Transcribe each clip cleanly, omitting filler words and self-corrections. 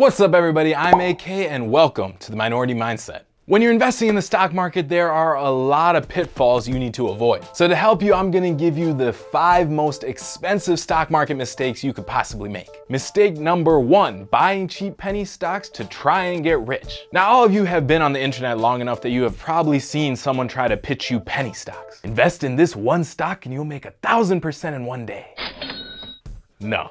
What's up everybody, I'm AK and welcome to the Minority Mindset. When you're investing in the stock market, there are a lot of pitfalls you need to avoid. So to help you, I'm gonna give you the 5 most expensive stock market mistakes you could possibly make. Mistake number 1, buying cheap penny stocks to try and get rich. Now, all of you have been on the internet long enough that you have probably seen someone try to pitch you penny stocks. Invest in this one stock and you'll make 1,000% in one day. No.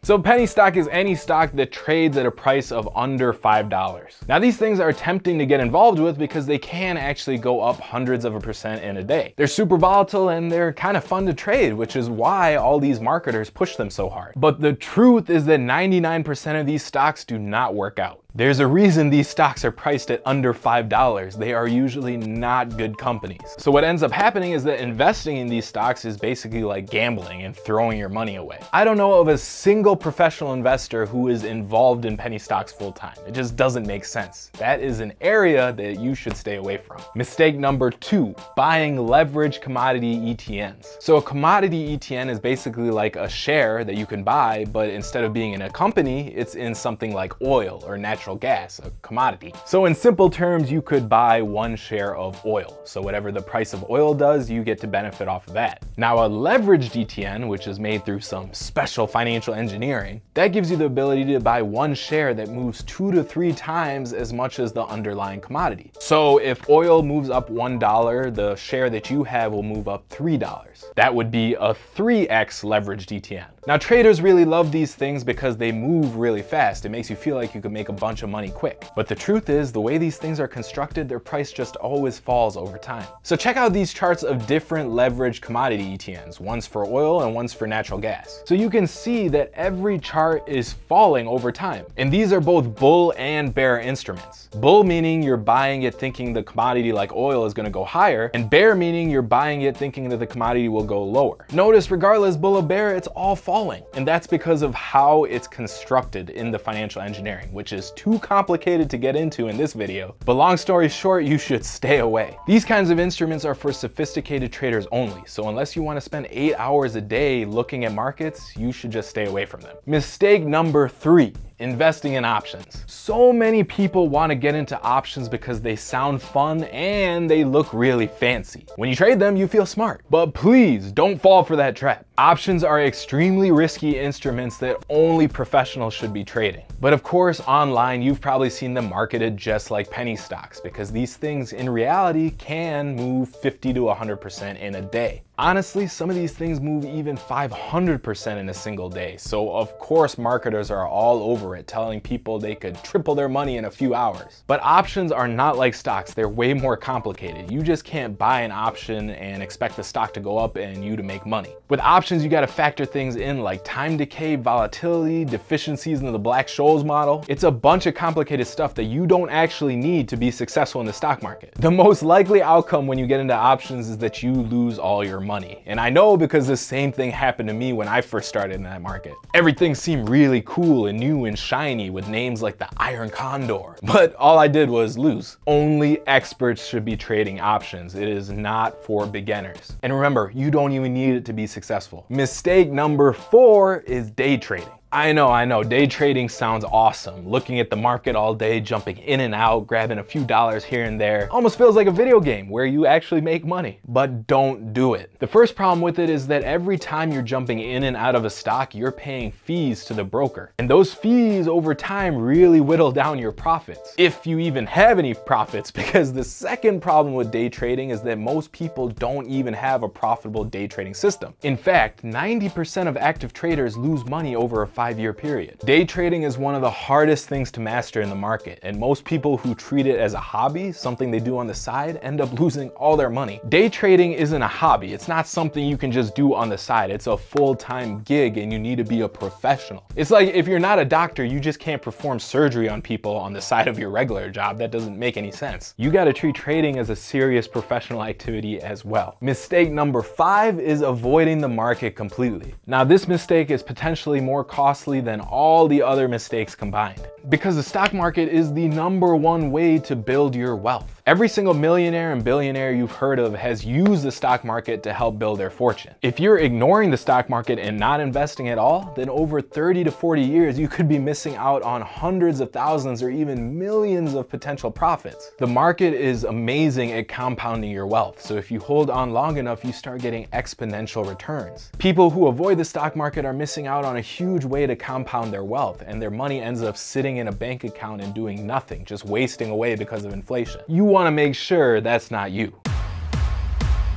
So penny stock is any stock that trades at a price of under $5. Now these things are tempting to get involved with because they can actually go up hundreds of a percent in a day. They're super volatile and they're kind of fun to trade, which is why all these marketers push them so hard. But the truth is that 99% of these stocks do not work out. There's a reason these stocks are priced at under $5. They are usually not good companies. So what ends up happening is that investing in these stocks is basically like gambling and throwing your money away. I don't know of a single professional investor who is involved in penny stocks full time. It just doesn't make sense. That is an area that you should stay away from. Mistake number 2, buying leveraged commodity ETNs. So a commodity ETN is basically like a share that you can buy, but instead of being in a company, it's in something like oil or natural gas, a commodity. So in simple terms, you could buy one share of oil. So whatever the price of oil does, you get to benefit off of that. Now a leveraged ETN, which is made through some special financial engineering, that gives you the ability to buy one share that moves 2 to 3 times as much as the underlying commodity. So if oil moves up $1, the share that you have will move up $3. That would be a 3x leveraged ETN. Now traders really love these things because they move really fast. It makes you feel like you could make a bunch of money quick. But the truth is, the way these things are constructed, their price just always falls over time. So check out these charts of different leveraged commodity ETNs. One's for oil and one's for natural gas. So you can see that every chart is falling over time. And these are both bull and bear instruments. Bull meaning you're buying it thinking the commodity like oil is gonna go higher, and bear meaning you're buying it thinking that the commodity will go lower. Notice regardless, bull or bear, it's all falling. And that's because of how it's constructed in the financial engineering, which is too complicated to get into in this video. But long story short, you should stay away. These kinds of instruments are for sophisticated traders only. So unless you want to spend 8 hours a day looking at markets, you should just stay away from them. Mistake number 3. Investing in options. So many people want to get into options because they sound fun and they look really fancy. When you trade them, you feel smart. But please don't fall for that trap. Options are extremely risky instruments that only professionals should be trading. But of course, online, you've probably seen them marketed just like penny stocks because these things in reality can move 50 to 100% in a day. Honestly, some of these things move even 500% in a single day. So of course, marketers are all over it, telling people they could triple their money in a few hours. But options are not like stocks. They're way more complicated. You just can't buy an option and expect the stock to go up and you to make money. With options, you got to factor things in like time decay, volatility, deficiencies in the Black-Scholes model. It's a bunch of complicated stuff that you don't actually need to be successful in the stock market. The most likely outcome when you get into options is that you lose all your money. And I know because the same thing happened to me when I first started in that market. Everything seemed really cool and new and shiny with names like the Iron Condor, but all I did was lose. Only experts should be trading options. It is not for beginners. And remember, you don't even need it to be successful. Mistake number 4 is day trading. I know, day trading sounds awesome. Looking at the market all day, jumping in and out, grabbing a few dollars here and there. Almost feels like a video game where you actually make money. But don't do it. The first problem with it is that every time you're jumping in and out of a stock, you're paying fees to the broker. And those fees over time really whittle down your profits. If you even have any profits, because the second problem with day trading is that most people don't even have a profitable day trading system. In fact, 90% of active traders lose money over a 5-year period. Day trading is one of the hardest things to master in the market, and most people who treat it as a hobby, something they do on the side, end up losing all their money. Day trading isn't a hobby. It's not something you can just do on the side. It's a full-time gig and you need to be a professional. It's like if you're not a doctor, you just can't perform surgery on people on the side of your regular job. That doesn't make any sense. You got to treat trading as a serious professional activity as well. Mistake number 5 is avoiding the market completely. Now this mistake is potentially more costly than all the other mistakes combined, because the stock market is the #1 way to build your wealth. Every single millionaire and billionaire you've heard of has used the stock market to help build their fortune. If you're ignoring the stock market and not investing at all, then over 30 to 40 years, you could be missing out on hundreds of thousands or even millions of potential profits. The market is amazing at compounding your wealth. So if you hold on long enough, you start getting exponential returns. People who avoid the stock market are missing out on a huge way to compound their wealth, and their money ends up sitting in a bank account and doing nothing, just wasting away because of inflation. You want to make sure that's not you.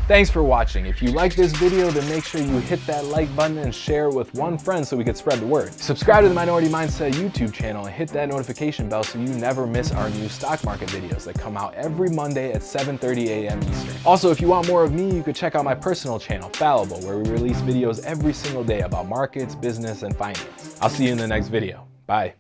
Thanks for watching. If you like this video, then make sure you hit that like button and share it with one friend so we can spread the word. Subscribe to the Minority Mindset YouTube channel and hit that notification bell so you never miss our new stock market videos that come out every Monday at 7:30 a.m. Eastern. Also, if you want more of me, you could check out my personal channel, Fallible, where we release videos every single day about markets, business, and finance. I'll see you in the next video. Bye.